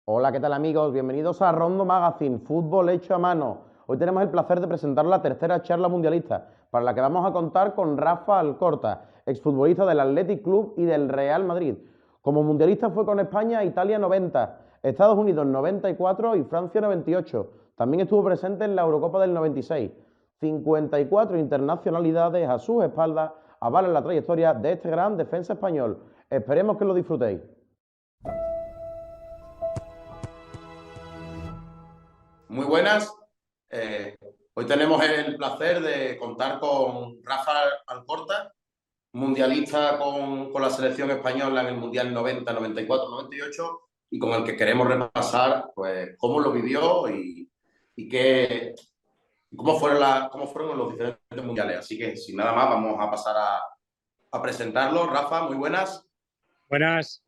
Hola, ¿qué tal amigos? Bienvenidos a Rondo Magazine, fútbol hecho a mano. Hoy tenemos el placer de presentar la tercera charla mundialista, para la que vamos a contar con Rafa Alcorta, exfutbolista del Athletic Club y del Real Madrid. Como mundialista fue con España e Italia 90, Estados Unidos 94 y Francia 98. También estuvo presente en la Eurocopa del 96. 54 internacionalidades a sus espaldas avalan la trayectoria de este gran defensa español. Esperemos que lo disfrutéis. Muy buenas. Eh, Hoy tenemos el placer de contar con Rafa Alcorta, mundialista con la selección española en el Mundial 90, 94, 98, y con el que queremos repasar pues, cómo lo vivió y cómo fueron los diferentes mundiales. Así que, sin nada más, vamos a pasar a presentarlo. Rafa, muy buenas. Buenas.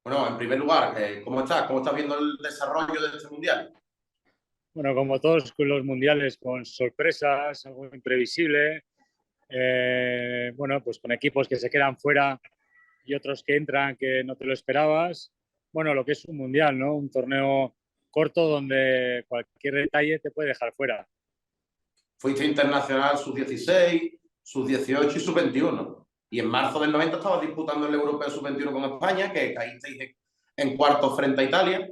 Bueno, en primer lugar, ¿cómo estás? ¿Cómo estás viendo el desarrollo de este mundial? Bueno, como todos los mundiales, con sorpresas, algo imprevisible. Bueno, pues con equipos que se quedan fuera y otros que entran que no te lo esperabas. Bueno, lo que es un mundial, ¿no? Un torneo corto donde cualquier detalle te puede dejar fuera. Fuiste internacional sub-16, sub-18 y sub-21. Y en marzo del 90 estabas disputando el Europeo sub-21 con España, que caísteis en cuartos frente a Italia.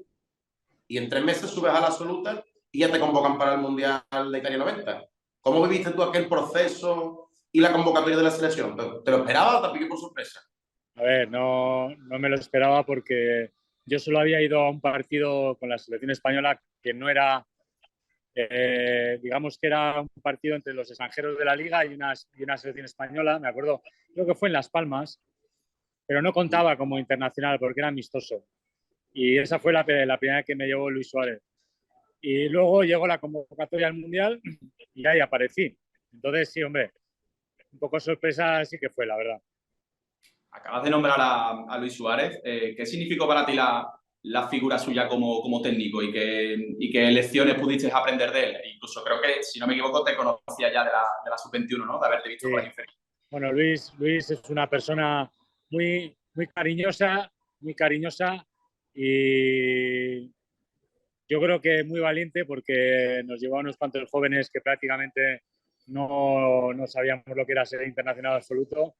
Y en 3 meses subes a la absoluta y ya te convocan para el Mundial de Italia 90. ¿Cómo viviste tú aquel proceso y la convocatoria de la selección? ¿Te lo esperabas o te pilló por sorpresa? A ver, no me lo esperaba porque yo solo había ido a un partido con la selección española que no era, digamos que era un partido entre los extranjeros de la liga y una selección española, me acuerdo, creo que fue en Las Palmas, pero no contaba como internacional porque era amistoso. Y esa fue la primera que me llevó Luis Suárez. Y luego llegó la convocatoria al Mundial y ahí aparecí. Entonces, sí, hombre, un poco sorpresa sí que fue, la verdad. Acabas de nombrar a Luis Suárez. ¿Qué significó para ti la figura suya como técnico y qué lecciones pudiste aprender de él? Incluso creo que, si no me equivoco, te conocía ya de la sub-21, ¿no? De haberte visto por Sí. las inferiores. Bueno, Luis es una persona muy cariñosa y yo creo que muy valiente porque nos llevó a unos cuantos jóvenes que prácticamente no sabíamos lo que era ser internacional absoluto.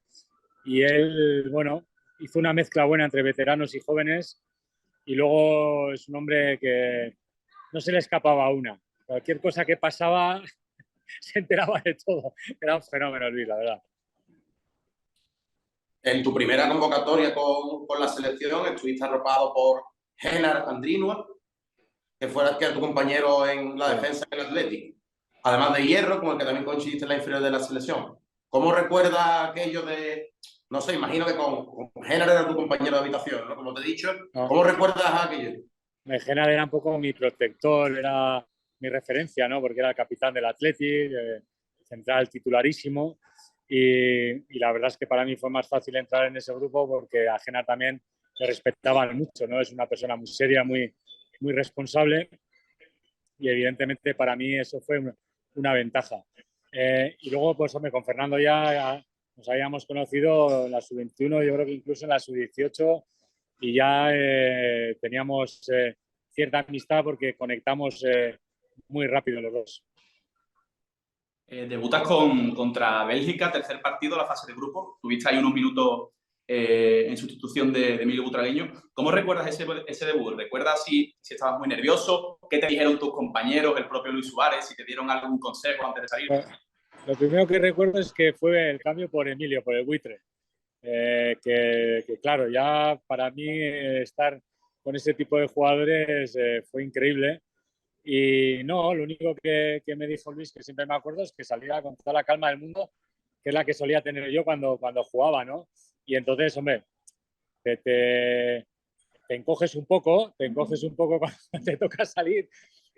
Y él, bueno, hizo una mezcla buena entre veteranos y jóvenes y luego es un hombre que no se le escapaba una. Cualquier cosa que pasaba se enteraba de todo. Era un fenómeno, Luis, la verdad. En tu primera convocatoria con la selección estuviste arropado por Genar Andrinua, que era tu compañero en la Sí. defensa del Atlético, además de Hierro, con el que también coincidiste en la inferior de la selección. ¿Cómo recuerdas aquello de, no sé, imagino que con Género era tu compañero de habitación, ¿no? Como te he dicho, No, ¿cómo recuerdas aquello? Mejena era un poco mi protector, era mi referencia, ¿no? Porque era el capitán del Athletic, central titularísimo. Y la verdad es que para mí fue más fácil entrar en ese grupo porque a Gena también le respetaban mucho, ¿no? Es una persona muy seria, muy responsable y evidentemente para mí eso fue una ventaja. Y luego, pues hombre, con Fernando ya nos habíamos conocido en la sub-21, yo creo que incluso en la sub-18 y ya teníamos cierta amistad porque conectamos muy rápido los dos. Debutas contra Bélgica, tercer partido, la fase de grupo. Tuviste ahí unos minutos en sustitución de Emilio Butragueño. ¿Cómo recuerdas ese debut? ¿Recuerdas si estabas muy nervioso? ¿Qué te dijeron tus compañeros, el propio Luis Suárez? ¿Si te dieron algún consejo antes de salir? Lo primero que recuerdo es que fue el cambio por Emilio, por el buitre. Que claro, ya para mí estar con ese tipo de jugadores fue increíble. Y no, lo único que me dijo Luis, que siempre me acuerdo, es que saliera con toda la calma del mundo, que es la que solía tener yo cuando jugaba, ¿no? Y entonces, hombre, te, te, te encoges un poco cuando te toca salir,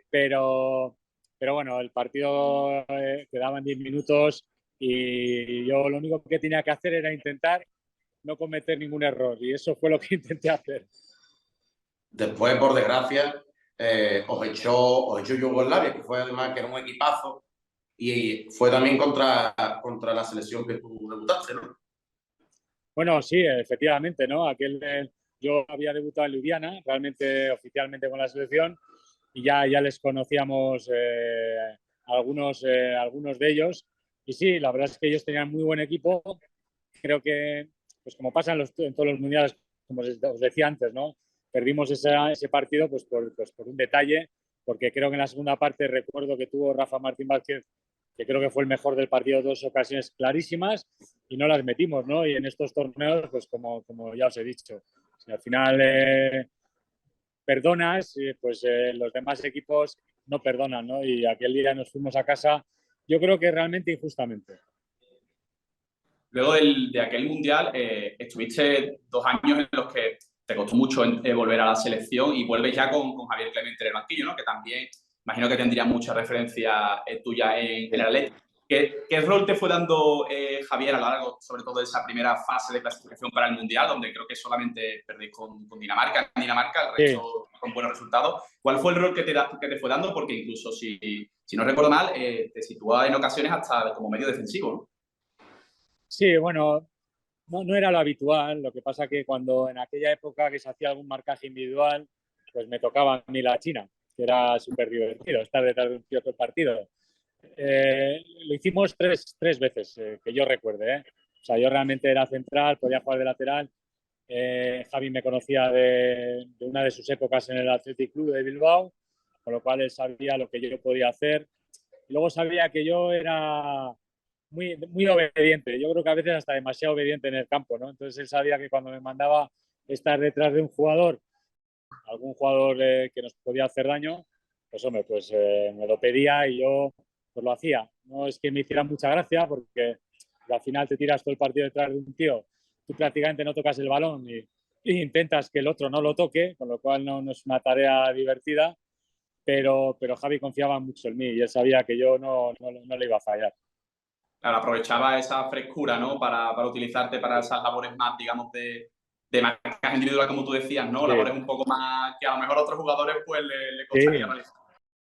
pero, pero bueno, el partido quedaban 10 minutos y yo lo único que tenía que hacer era intentar no cometer ningún error y eso fue lo que intenté hacer. Después, por desgracia, os echó Yugoslavia, que fue además que era un equipazo, y fue también contra la selección que tú debutaste, ¿no? Bueno, sí, efectivamente, ¿no? Aquel yo había debutado en Ljubljana, realmente oficialmente con la selección, y ya les conocíamos algunos de ellos. Y sí, la verdad es que ellos tenían muy buen equipo. Creo que, pues como pasa en todos los mundiales, como os decía antes, ¿no? Perdimos ese partido pues por un detalle, porque creo que en la segunda parte recuerdo que tuvo Rafa Martín Vázquez, que creo que fue el mejor del partido, 2 ocasiones clarísimas y no las metimos, ¿no? Y en estos torneos, pues como ya os he dicho, si al final perdonas, pues los demás equipos no perdonan, ¿no? Y aquel día nos fuimos a casa, yo creo que realmente injustamente. Luego de aquel mundial, estuviste 2 años en los que te costó mucho volver a la selección y vuelves ya con Javier Clemente en el banquillo, ¿no? Que también imagino que tendría mucha referencia tuya en el Atlético. ¿Qué rol te fue dando Javier a lo largo, sobre todo de esa primera fase de clasificación para el mundial, donde creo que solamente perdéis con Dinamarca? En Dinamarca, el resto Sí. con buenos resultados. ¿Cuál fue el rol que te fue dando? Porque incluso, si no recuerdo mal, te sitúa en ocasiones hasta como medio defensivo, ¿no? Sí, bueno, no era lo habitual. Lo que pasa que cuando en aquella época que se hacía algún marcaje individual, pues me tocaba a mí la China, que era súper divertido estar detrás de un tío todo el partido. Lo hicimos tres veces, que yo recuerde, ¿eh? O sea, yo realmente era central, podía jugar de lateral. Javi me conocía de una de sus épocas en el Athletic Club de Bilbao, con lo cual él sabía lo que yo podía hacer. Y luego sabía que yo era muy obediente. Yo creo que a veces hasta demasiado obediente en el campo, ¿no? Entonces él sabía que cuando me mandaba estar detrás de un jugador, algún jugador que nos podía hacer daño, pues hombre, pues me lo pedía y yo pues lo hacía. No es que me hiciera mucha gracia porque al final te tiras todo el partido detrás de un tío, tú prácticamente no tocas el balón y intentas que el otro no lo toque, con lo cual no es una tarea divertida, pero Javi confiaba mucho en mí y él sabía que yo no le iba a fallar. Claro, aprovechaba esa frescura, ¿no? Para utilizarte para esas labores más, digamos, de marcaje individual, como tú decías, ¿no? Sí. Labores un poco más que a lo mejor a otros jugadores pues le costaría Sí. realizar.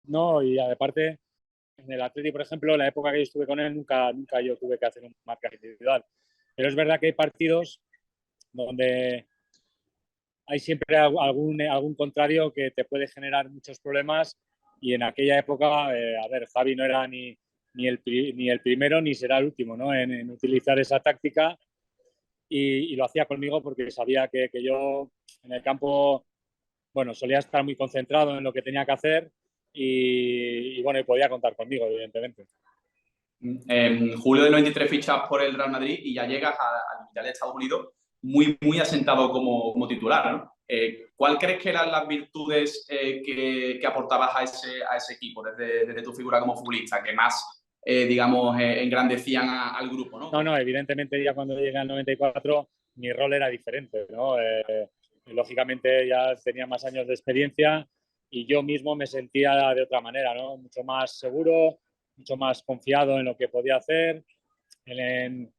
No, y aparte, en el Atleti, por ejemplo, la época que yo estuve con él, nunca yo tuve que hacer un marcaje individual. Pero es verdad que hay partidos donde hay siempre algún contrario que te puede generar muchos problemas y en aquella época, a ver, Javi no era ni el primero ni será el último, ¿no? En utilizar esa táctica y lo hacía conmigo porque sabía que yo en el campo, bueno, solía estar muy concentrado en lo que tenía que hacer y bueno, y podía contar conmigo, evidentemente. En julio del 93 fichas por el Real Madrid y ya llegas al Mundial de Estados Unidos muy asentado como titular, ¿no? ¿Cuál crees que eran las virtudes que aportabas a ese equipo desde tu figura como futbolista, que más, digamos, engrandecían al grupo, ¿no? No, evidentemente ya cuando llegué al 94 mi rol era diferente, ¿no? Lógicamente ya tenía más años de experiencia y yo mismo me sentía de otra manera, ¿no? Mucho más seguro, mucho más confiado en lo que podía hacer, en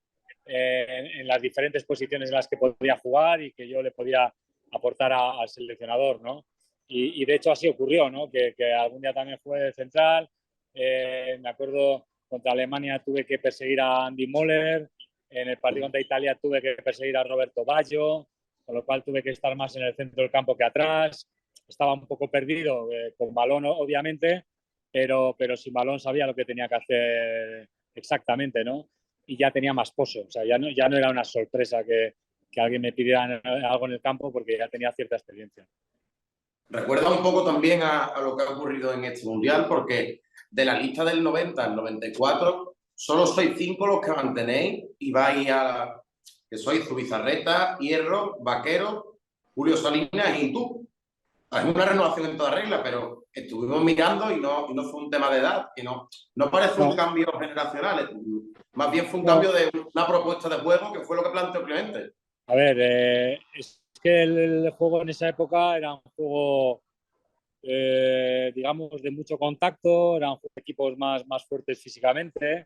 las diferentes posiciones en las que podía jugar y que yo le podía aportar al seleccionador, ¿no? Y de hecho así ocurrió, ¿no? Que algún día también fue de central. Me acuerdo, contra Alemania tuve que perseguir a Andy Moller, en el partido contra Italia tuve que perseguir a Roberto Baggio, con lo cual tuve que estar más en el centro del campo que atrás. Estaba un poco perdido, con balón obviamente, pero sin balón sabía lo que tenía que hacer exactamente, ¿no? Y ya tenía más pozo. O sea, ya no era una sorpresa que alguien me pidiera algo en el campo porque ya tenía cierta experiencia. Recuerda un poco también a lo que ha ocurrido en este Mundial, porque de la lista del 90 al 94, solo sois 5 los que mantenéis y vais a... que sois Zubizarreta, Hierro, Vaquero, Julio Salinas y tú. Es una renovación en toda regla, pero estuvimos mirando y no fue un tema de edad, que no parece un cambio generacional, más bien fue un cambio de una propuesta de juego que fue lo que planteó Clemente. A ver, es que el juego en esa época era un juego, digamos, de mucho contacto, eran equipos más fuertes físicamente.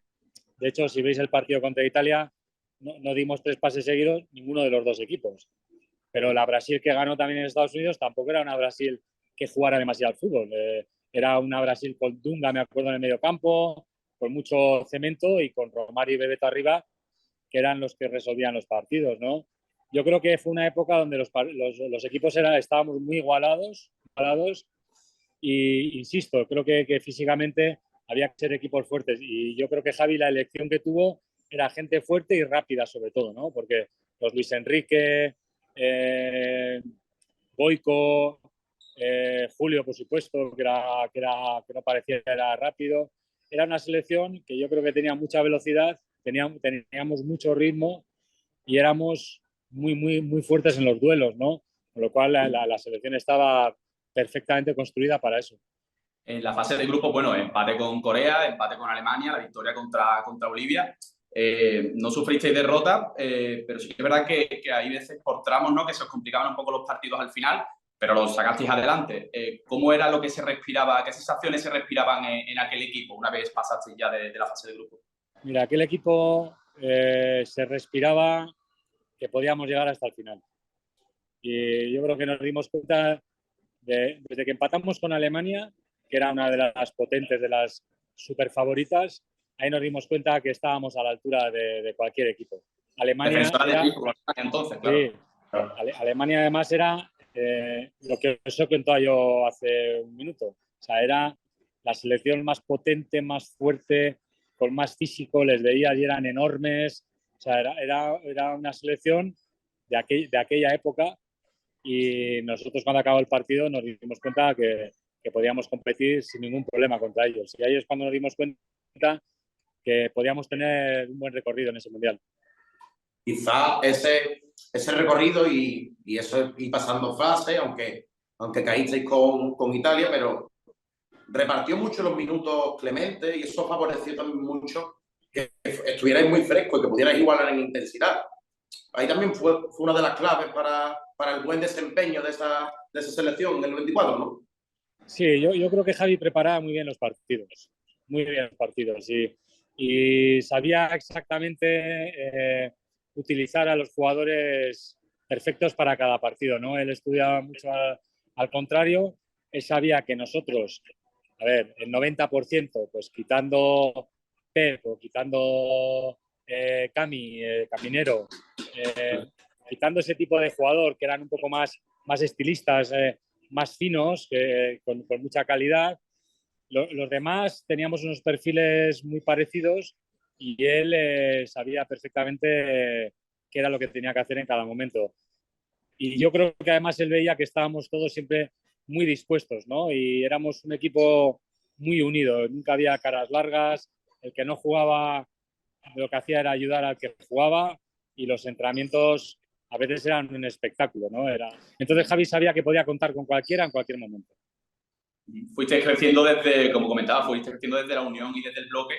De hecho, si veis el partido contra Italia, no dimos 3 pases seguidos ninguno de los 2 equipos. Pero la Brasil que ganó también en Estados Unidos tampoco era una Brasil que jugara demasiado al fútbol. Era una Brasil con Dunga, me acuerdo, en el medio campo, con mucho cemento y con Romario y Bebeto arriba, que eran los que resolvían los partidos, ¿no? yo creo que fue una época donde los equipos estábamos muy igualados y, insisto, creo que físicamente había que ser equipos fuertes. Y yo creo que Javi, la elección que tuvo era gente fuerte y rápida, sobre todo, ¿no? Porque los Luis Enrique, Boico, Julio, por supuesto, que no parecía que era rápido. Era una selección que yo creo que tenía mucha velocidad, teníamos mucho ritmo y éramos muy fuertes en los duelos, ¿no? Con lo cual la selección estaba perfectamente construida para eso. En la fase de grupos, bueno, empate con Corea, empate con Alemania, la victoria contra Bolivia. No sufristeis derrota, pero sí que es verdad que hay veces por tramos, ¿no?, que se os complicaban un poco los partidos al final, pero los sacasteis adelante. ¿Cómo era lo que se respiraba, qué sensaciones se respiraban en aquel equipo una vez pasasteis ya de la fase de grupos? Mira, aquel equipo se respiraba que podíamos llegar hasta el final. Y yo creo que nos dimos cuenta desde que empatamos con Alemania, que era una de las potentes, de las super favoritas, ahí nos dimos cuenta que estábamos a la altura de cualquier equipo. Alemania era, entonces, claro. Sí, Alemania además era lo que os he contado yo hace un minuto. O sea, era la selección más potente, más fuerte, con más físico, les veía y eran enormes. O sea, era una selección de aquella época y nosotros cuando acabó el partido nos dimos cuenta que podíamos competir sin ningún problema contra ellos. Y ahí es cuando nos dimos cuenta que podíamos tener un buen recorrido en ese mundial. Quizá ese recorrido y eso y pasando fase, aunque caísteis con Italia, pero repartió mucho los minutos Clemente y eso favoreció también mucho que estuvierais muy frescos y que pudierais igualar en intensidad. Ahí también fue una de las claves para el buen desempeño de esa selección en el 94, ¿no? Sí, yo creo que Javi preparaba muy bien los partidos, y sabía exactamente utilizar a los jugadores perfectos para cada partido, ¿no? Él estudiaba mucho al contrario, él sabía que nosotros, a ver, el 90%, pues quitando Pep o quitando Caminero, quitando ese tipo de jugador que eran un poco más estilistas, más finos, con mucha calidad. Los demás teníamos unos perfiles muy parecidos y él sabía perfectamente qué era lo que tenía que hacer en cada momento. Y yo creo que además él veía que estábamos todos siempre muy dispuestos, ¿no? Y éramos un equipo muy unido, nunca había caras largas, el que no jugaba lo que hacía era ayudar al que jugaba y los entrenamientos a veces eran un espectáculo, ¿no? Entonces Javi sabía que podía contar con cualquiera en cualquier momento. Fuiste creciendo desde, como comentaba, fuiste creciendo desde la unión y desde el bloque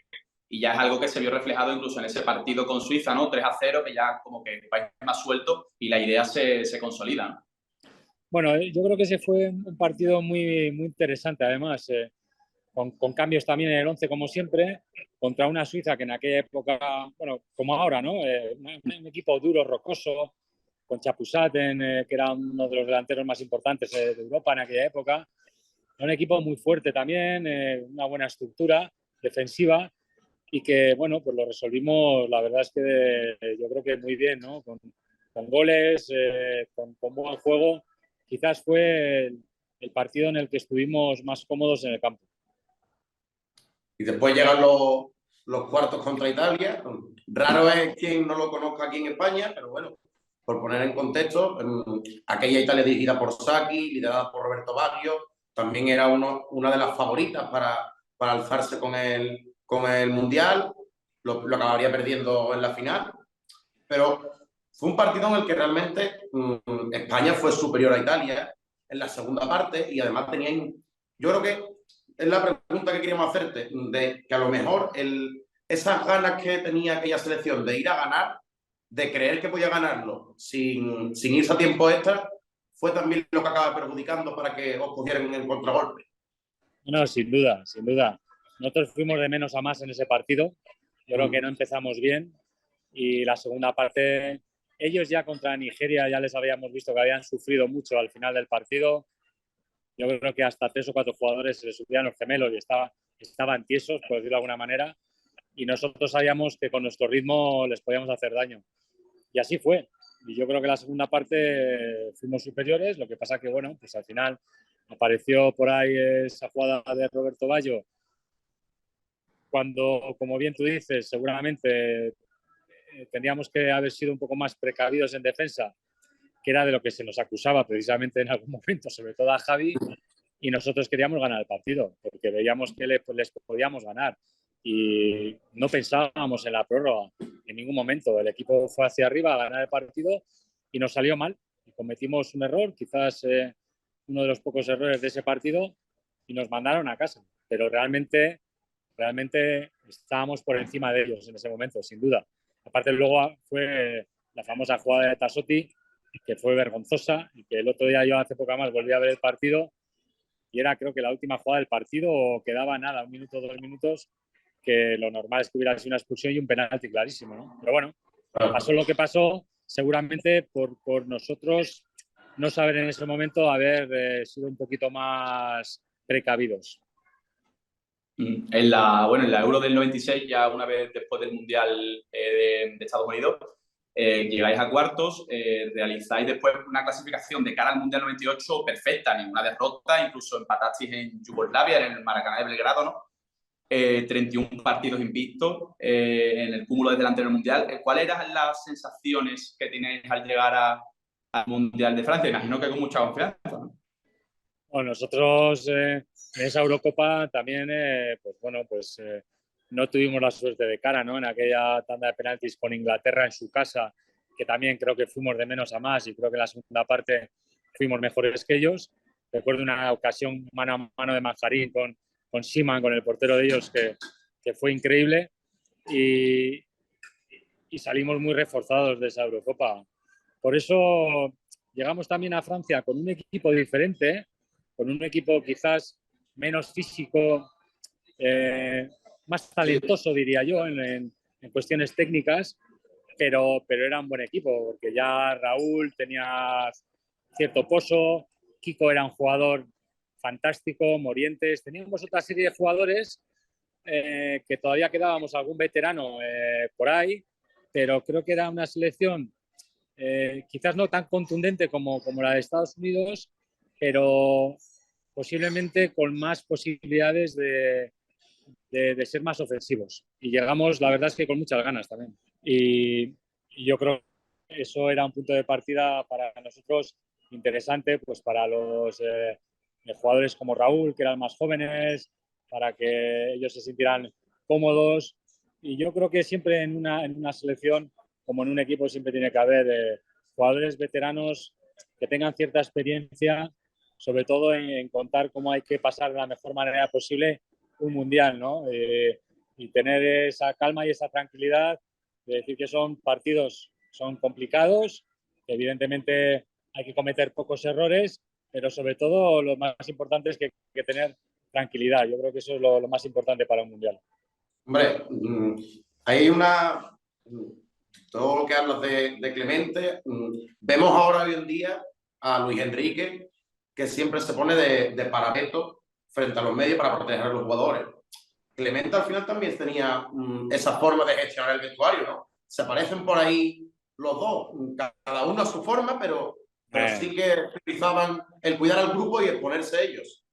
y ya es algo que se vio reflejado incluso en ese partido con Suiza, ¿no? 3-0, que ya como que vais más suelto y la idea se consolida, ¿no? Bueno, yo creo que ese fue un partido muy interesante, además, con cambios también en el 11 como siempre, contra una Suiza que en aquella época, bueno, como ahora, ¿no? Un equipo duro, rocoso, con Chapuisat, que era uno de los delanteros más importantes de Europa en aquella época. Era un equipo muy fuerte también, una buena estructura defensiva y que, bueno, pues lo resolvimos, la verdad es que yo creo que muy bien, ¿no? Con goles, con buen juego. Quizás fue el partido en el que estuvimos más cómodos en el campo. Y después llegan los cuartos contra Italia. Raro es quien no lo conozca aquí en España, pero bueno, por poner en contexto, aquella Italia dirigida por Sacchi, liderada por Roberto Baggio, también era una de las favoritas para alzarse con el Mundial. Lo acabaría perdiendo en la final. Pero fue un partido en el que realmente España fue superior a Italia en la segunda parte y además tenían, yo creo que es la pregunta que queríamos hacerte, de que a lo mejor esas ganas que tenía aquella selección de ir a ganar, de creer que podía ganarlo sin irse a tiempo extra, fue también lo que acaba perjudicando para que os cogieran en el contragolpe. No, sin duda, sin duda. Nosotros fuimos de menos a más en ese partido. Yo creo que no empezamos bien y la segunda parte, ellos ya contra Nigeria ya les habíamos visto que habían sufrido mucho al final del partido. Yo creo que hasta 3 o 4 jugadores se les subían los gemelos y estaban tiesos, por decirlo de alguna manera, y nosotros sabíamos que con nuestro ritmo les podíamos hacer daño. Y así fue. y yo creo que la segunda parte fuimos superiores. Lo que pasa que, bueno, pues al final apareció por ahí esa jugada de Roberto Baggio, cuando, como bien tú dices, seguramente tendríamos que haber sido un poco más precavidos en defensa, que era de lo que se nos acusaba precisamente en algún momento, sobre todo a Javi, y nosotros queríamos ganar el partido, porque veíamos que les podíamos ganar y no pensábamos en la prórroga en ningún momento. El equipo fue hacia arriba a ganar el partido y nos salió mal. Y cometimos un error, quizás uno de los pocos errores de ese partido, y nos mandaron a casa. Pero realmente estábamos por encima de ellos en ese momento, sin duda. Aparte, luego fue la famosa jugada de Tassotti, que fue vergonzosa, y que el otro día yo hace poco más volví a ver el partido y era, creo que la última jugada del partido, quedaba nada, 1 minuto, 2 minutos, que lo normal es que hubiera sido una expulsión y un penalti clarísimo, ¿no? Pero bueno, pasó lo que pasó, seguramente por nosotros no saber en ese momento haber sido un poquito más precavidos. En la Euro del 96, ya una vez después del Mundial de Estados Unidos, llegáis a cuartos, realizáis después una clasificación de cara al Mundial 98 perfecta, ninguna derrota, incluso empatasteis en Yugoslavia, en el Maracaná de Belgrado, ¿no? 31 partidos invictos en el cúmulo desde el anterior Mundial. ¿Cuáles eran las sensaciones que tenéis al llegar al Mundial de Francia? Imagino que con mucha confianza, ¿no? Bueno, nosotros en esa Eurocopa también, no tuvimos la suerte de cara, ¿no? En aquella tanda de penaltis con Inglaterra en su casa, que también creo que fuimos de menos a más y creo que en la segunda parte fuimos mejores que ellos. Recuerdo una ocasión mano a mano de Manjarín con Schimann, con el portero de ellos, que fue increíble, y salimos muy reforzados de esa Eurocopa. Por eso llegamos también a Francia con un equipo diferente, con un equipo quizás menos físico, más talentoso, diría yo, en cuestiones técnicas, pero era un buen equipo, porque ya Raúl tenía cierto pozo, Kiko era un jugador fantástico, Morientes, teníamos otra serie de jugadores que todavía quedábamos algún veterano por ahí, pero creo que era una selección quizás no tan contundente como la de Estados Unidos, pero posiblemente con más posibilidades de ser más ofensivos. Y llegamos, la verdad es que con muchas ganas también. Y yo creo que eso era un punto de partida para nosotros interesante, pues para los jugadores como Raúl, que eran más jóvenes, para que ellos se sintieran cómodos. Y yo creo que siempre en una selección, como en un equipo, siempre tiene que haber jugadores veteranos que tengan cierta experiencia, sobre todo en contar cómo hay que pasar de la mejor manera posible un mundial, ¿no? Y tener esa calma y esa tranquilidad de decir que son partidos, son complicados, que evidentemente hay que cometer pocos errores, pero sobre todo lo más importante es que tener tranquilidad. Yo creo que eso es lo más importante para un mundial. Hombre, hay una... Todo lo que hablas de Clemente, vemos ahora hoy en día a Luis Enrique, que siempre se pone de parapeto frente a los medios para proteger a los jugadores. Clemente al final también tenía esa forma de gestionar el vestuario, ¿no? Se parecen por ahí los dos, cada uno a su forma, pero sí que utilizaban el cuidar al grupo y exponerse ellos.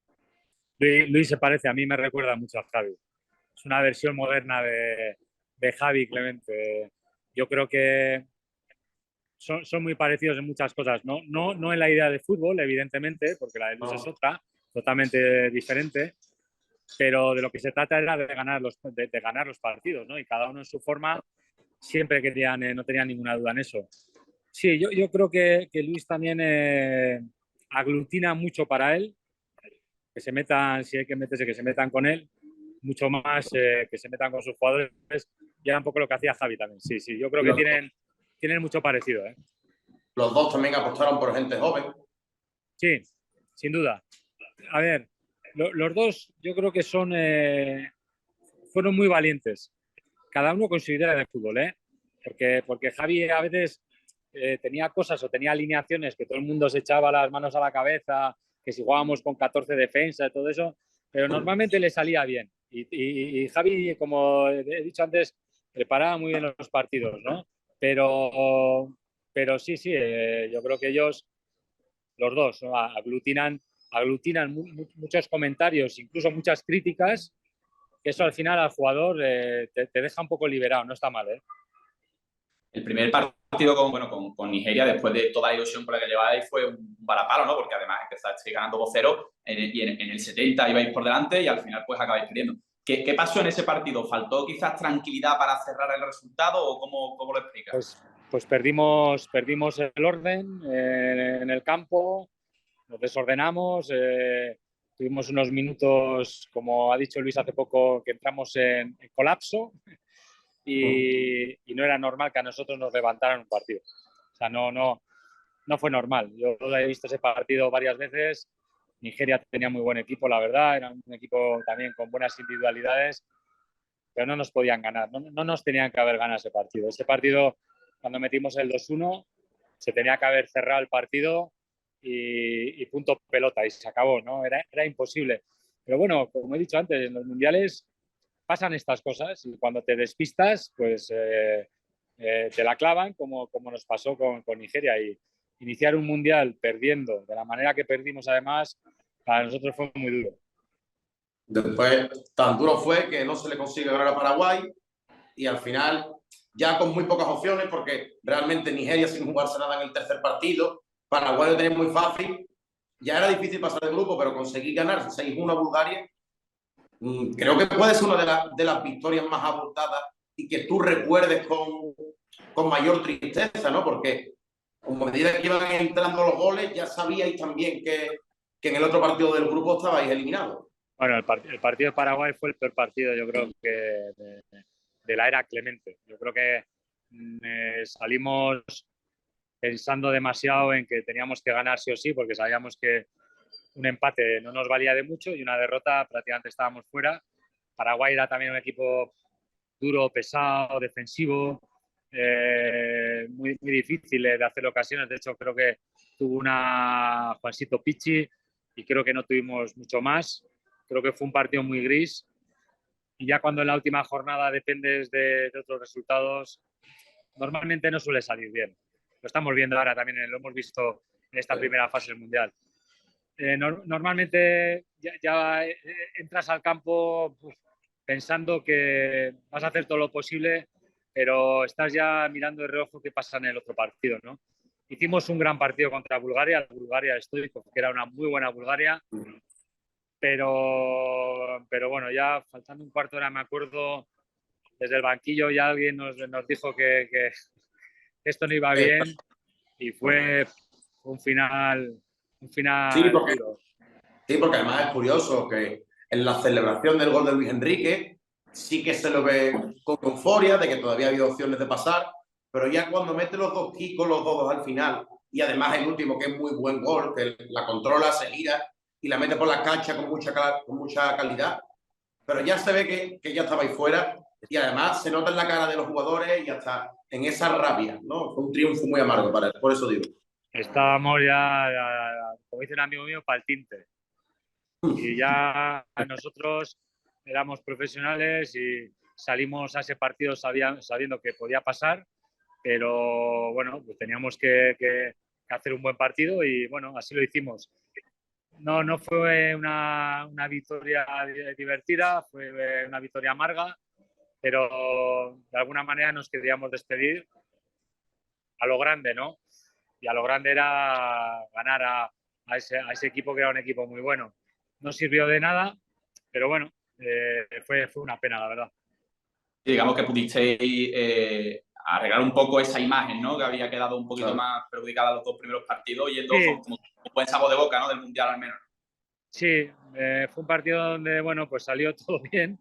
Luis se parece, a mí me recuerda mucho a Javi. Es una versión moderna de Javi y Clemente. Yo creo que son muy parecidos en muchas cosas, no en la idea de fútbol, evidentemente, porque la de Luis es otra, totalmente diferente, pero de lo que se trata era de ganar los partidos, ¿no? Y cada uno en su forma siempre querían, no tenían ninguna duda en eso. Sí, yo creo que Luis también aglutina mucho para él, que se metan, si hay que meterse, que se metan con él, mucho más que se metan con sus jugadores, y era un poco lo que hacía Javi también. Sí, yo creo que tienen mucho parecido, ¿eh? Los dos también apostaron por gente joven. Sí, sin duda. A ver, los dos yo creo que fueron muy valientes. Cada uno con su idea de fútbol, ¿eh? Porque Javi a veces tenía cosas o tenía alineaciones que todo el mundo se echaba las manos a la cabeza, que si jugábamos con 14 defensas y todo eso, pero normalmente le salía bien. Y Javi, como he dicho antes, preparaba muy bien los partidos, ¿no? Pero pero sí, yo creo que ellos, los dos, ¿no? aglutinan muchos comentarios, incluso muchas críticas, que eso al final al jugador te deja un poco liberado, no está mal, ¿eh? El primer partido con Nigeria, después de toda la ilusión con la que lleváis, fue un varapalo, ¿no? Porque además empezasteis ganando 2-0 y en el 70 ibais por delante y al final pues acabáis perdiendo. ¿Qué pasó en ese partido? ¿Faltó quizás tranquilidad para cerrar el resultado o cómo lo explicas? Pues perdimos el orden en el campo, nos desordenamos, tuvimos unos minutos, como ha dicho Luis hace poco, que entramos en colapso y no era normal que a nosotros nos levantaran un partido. O sea, no fue normal. Yo he visto ese partido varias veces. Nigeria tenía muy buen equipo, la verdad, era un equipo también con buenas individualidades, pero no nos podían ganar, no nos tenían que haber ganado ese partido. Ese partido, cuando metimos el 2-1, se tenía que haber cerrado el partido y punto pelota, y se acabó, ¿no? Era imposible. Pero bueno, como he dicho antes, en los mundiales pasan estas cosas y cuando te despistas, pues te la clavan, como nos pasó con Nigeria. Y iniciar un mundial perdiendo de la manera que perdimos, además, para nosotros fue muy duro. Después, tan duro fue que no se le consigue ganar a Paraguay y al final, ya con muy pocas opciones, porque realmente Nigeria sin jugarse nada en el tercer partido, Paraguay lo tenía muy fácil, ya era difícil pasar el grupo, pero conseguir ganar 6-1 a Bulgaria, creo que puede ser una de las victorias más abultadas y que tú recuerdes con mayor tristeza, ¿no? Porque a medida que iban entrando los goles, ya sabíais también que en el otro partido del grupo estabais eliminados. Bueno, el partido de Paraguay fue el peor partido, yo creo que de la era Clemente. Yo creo que salimos pensando demasiado en que teníamos que ganar sí o sí, porque sabíamos que un empate no nos valía de mucho y una derrota prácticamente estábamos fuera. Paraguay era también un equipo duro, pesado, defensivo, muy difícil de hacer ocasiones. De hecho, creo que tuvo una Juancito Pichi y creo que no tuvimos mucho más. Creo que fue un partido muy gris y ya cuando en la última jornada dependes de otros resultados, normalmente no suele salir bien. Lo estamos viendo ahora también, lo hemos visto en esta primera fase del Mundial. Normalmente ya entras al campo pensando que vas a hacer todo lo posible, pero estás ya mirando de reojo qué pasa en el otro partido, ¿no? Hicimos un gran partido contra Bulgaria, la Bulgaria histórico, que era una muy buena Bulgaria, pero bueno, ya faltando un cuarto de hora, me acuerdo, desde el banquillo ya alguien nos dijo que esto no iba bien y fue un final duro. Sí, porque además es curioso que en la celebración del gol de Luis Enrique sí que se lo ve con euforia de que todavía había opciones de pasar, pero ya cuando mete los dos kicos, los dos al final, y además el último, que es muy buen gol, que la controla, se gira y la mete por la cancha con mucha calidad, pero ya se ve que ya estaba ahí fuera y además se nota en la cara de los jugadores y hasta en esa rabia, ¿no? Fue un triunfo muy amargo para él, por eso digo. Estábamos ya, como dice un amigo mío, para el tinte. Y ya nosotros éramos profesionales y salimos a ese partido sabiendo que podía pasar, pero bueno, pues teníamos que hacer un buen partido y bueno, así lo hicimos. No fue una victoria divertida, fue una victoria amarga, pero de alguna manera nos queríamos despedir a lo grande, ¿no? Y a lo grande era ganar a ese equipo que era un equipo muy bueno. No sirvió de nada, pero bueno, fue una pena, la verdad. Digamos que pudisteis arreglar un poco esa imagen, ¿no? Que había quedado un poquito más perjudicada los dos primeros partidos, yendo como un buen sabor de boca, ¿no? Del Mundial al menos. Sí, fue un partido donde, bueno, pues salió todo bien.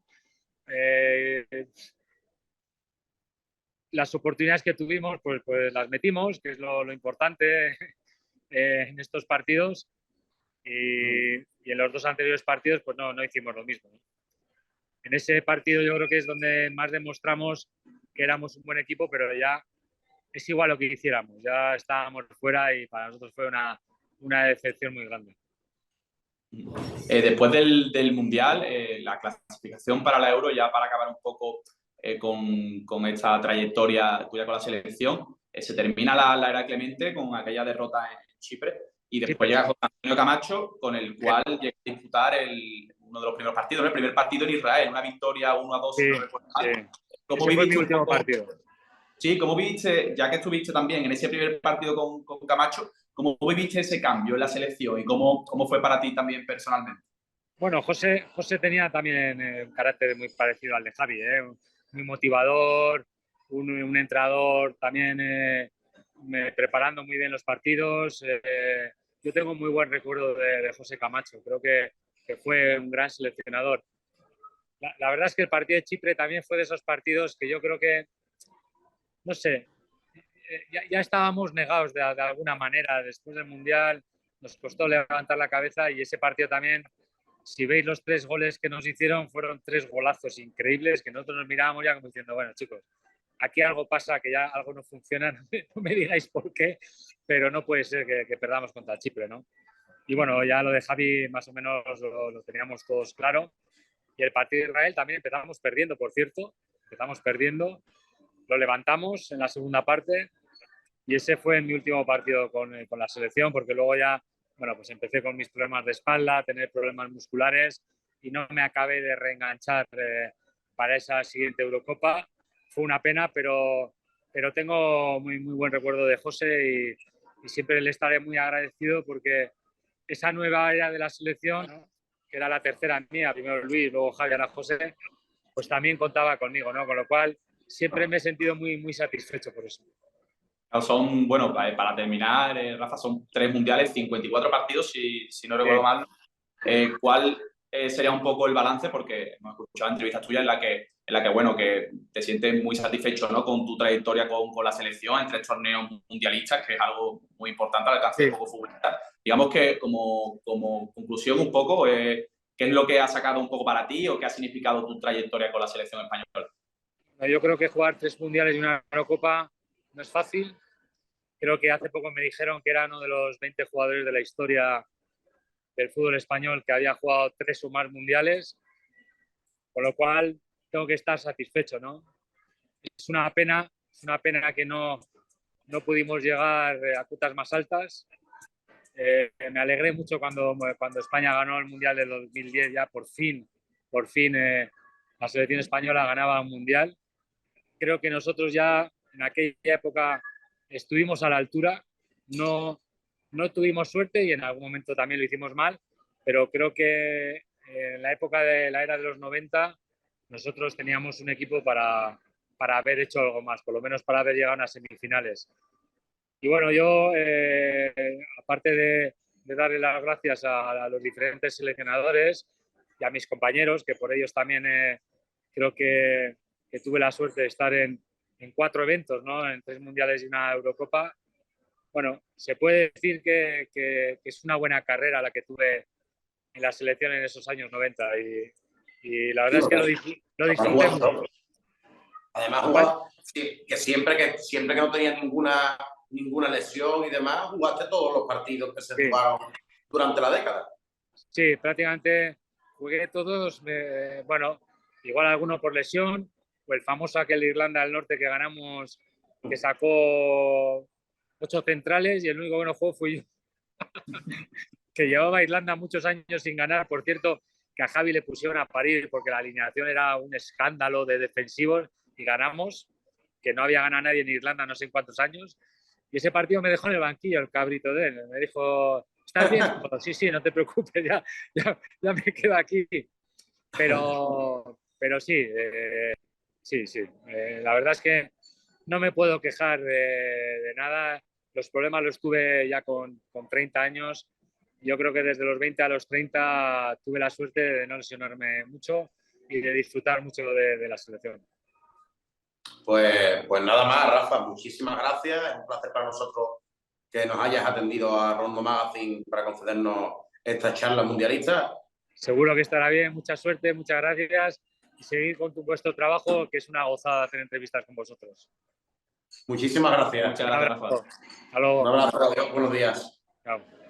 Las oportunidades que tuvimos, pues las metimos, que es lo importante en estos partidos. Y en los dos anteriores partidos, pues no hicimos lo mismo, ¿no? En ese partido yo creo que es donde más demostramos que éramos un buen equipo, pero ya es igual lo que hiciéramos. Ya estábamos fuera y para nosotros fue una decepción muy grande. Después del Mundial, la clasificación para la Euro, ya para acabar un poco con esta trayectoria tuya con la selección, se termina la era Clemente con aquella derrota en Chipre y después llega José Antonio Camacho, con el cual llega a disputar uno de los primeros partidos, ¿no? El primer partido en Israel, una victoria 1-2, si no recuerdo mal. ¿Cómo viviste mi último partido? Sí, ¿cómo viviste, ya que estuviste también en ese primer partido con Camacho, cómo viviste ese cambio en la selección y cómo fue para ti también personalmente? Bueno, José tenía también un carácter muy parecido al de Javi, muy motivador, un entrenador también preparando muy bien los partidos. Yo tengo muy buen recuerdo de José Camacho, creo que fue un gran seleccionador. La verdad es que el partido de Chipre también fue de esos partidos que yo creo que, no sé, ya estábamos negados de alguna manera. Después del Mundial nos costó levantar la cabeza y ese partido también, si veis los 3 goles que nos hicieron, fueron 3 golazos increíbles que nosotros nos mirábamos ya como diciendo, bueno, chicos, aquí algo pasa, que ya algo no funciona, no me digáis por qué, pero no puede ser que perdamos contra Chipre, ¿no? Y bueno, ya lo de Javi más o menos lo teníamos todos claro. Y el partido de Israel también empezamos perdiendo, por cierto, lo levantamos en la segunda parte y ese fue mi último partido con la selección, porque luego ya, bueno, pues empecé con mis problemas de espalda, tener problemas musculares y no me acabé de reenganchar para esa siguiente Eurocopa. Fue una pena, pero tengo muy, muy buen recuerdo de José y siempre le estaré muy agradecido porque esa nueva era de la selección, que era la tercera mía, primero Luis, luego Javi, ahora José, pues también contaba conmigo, ¿no? Con lo cual siempre me he sentido muy, muy satisfecho por eso. Son, bueno, para terminar, Rafa, son 3 mundiales, 54 partidos, si no recuerdo mal. ¿Cuál sería un poco el balance? Porque hemos escuchado entrevistas tuyas en la que bueno, que te sientes muy satisfecho, ¿no? Con tu trayectoria con la selección en 3 torneos mundialistas, que es algo muy importante al alcance de poco futbolista. Digamos que como conclusión un poco, ¿qué es lo que ha sacado un poco para ti o qué ha significado tu trayectoria con la selección española? Yo creo que jugar 3 mundiales y una Eurocopa no es fácil. Creo que hace poco me dijeron que era uno de los 20 jugadores de la historia del fútbol español que había jugado 3 o más mundiales, con lo cual tengo que estar satisfecho, ¿no? Es una pena que no pudimos llegar a cotas más altas. Me alegré mucho cuando España ganó el Mundial del 2010, ya por fin la selección española ganaba un Mundial. Creo que nosotros ya en aquella época estuvimos a la altura, no tuvimos suerte y en algún momento también lo hicimos mal, pero creo que en la época de la era de los 90 nosotros teníamos un equipo para haber hecho algo más, por lo menos para haber llegado a unas semifinales. Y bueno, yo, aparte de darle las gracias a los diferentes seleccionadores y a mis compañeros, que por ellos también creo que tuve la suerte de estar en 4 eventos, ¿no? En 3 mundiales y una Eurocopa. Bueno, se puede decir que es una buena carrera la que tuve en la selección en esos años 90 y la verdad es que lo disfruté mucho. Además, jugaba, que siempre que no tenía ninguna lesión y demás, jugaste todos los partidos que se jugaron durante la década. Sí, prácticamente jugué todos, bueno, igual alguno por lesión, o el famoso aquel de Irlanda del Norte que ganamos, que sacó 8 centrales y el único que no jugó fui yo. Que llevaba a Irlanda muchos años sin ganar. Por cierto, que a Javi le pusieron a parir porque la alineación era un escándalo de defensivos y ganamos, que no había ganado nadie en Irlanda no sé en cuántos años. Y ese partido me dejó en el banquillo el cabrito de él. Me dijo, ¿estás bien? Sí, no te preocupes, ya me quedo aquí. Pero sí, la verdad es que no me puedo quejar de nada. Los problemas los tuve ya con 30 años. Yo creo que desde los 20 a los 30 tuve la suerte de no lesionarme mucho y de disfrutar mucho de la selección. Pues nada más, Rafa, muchísimas gracias. Es un placer para nosotros que nos hayas atendido a Rondo Magazine para concedernos esta charla mundialista. Seguro que estará bien, mucha suerte, muchas gracias y seguir con vuestro trabajo, que es una gozada hacer entrevistas con vosotros. Muchísimas gracias. Muchas gracias, Rafa. Hasta luego. Un abrazo, buenos días. Chao.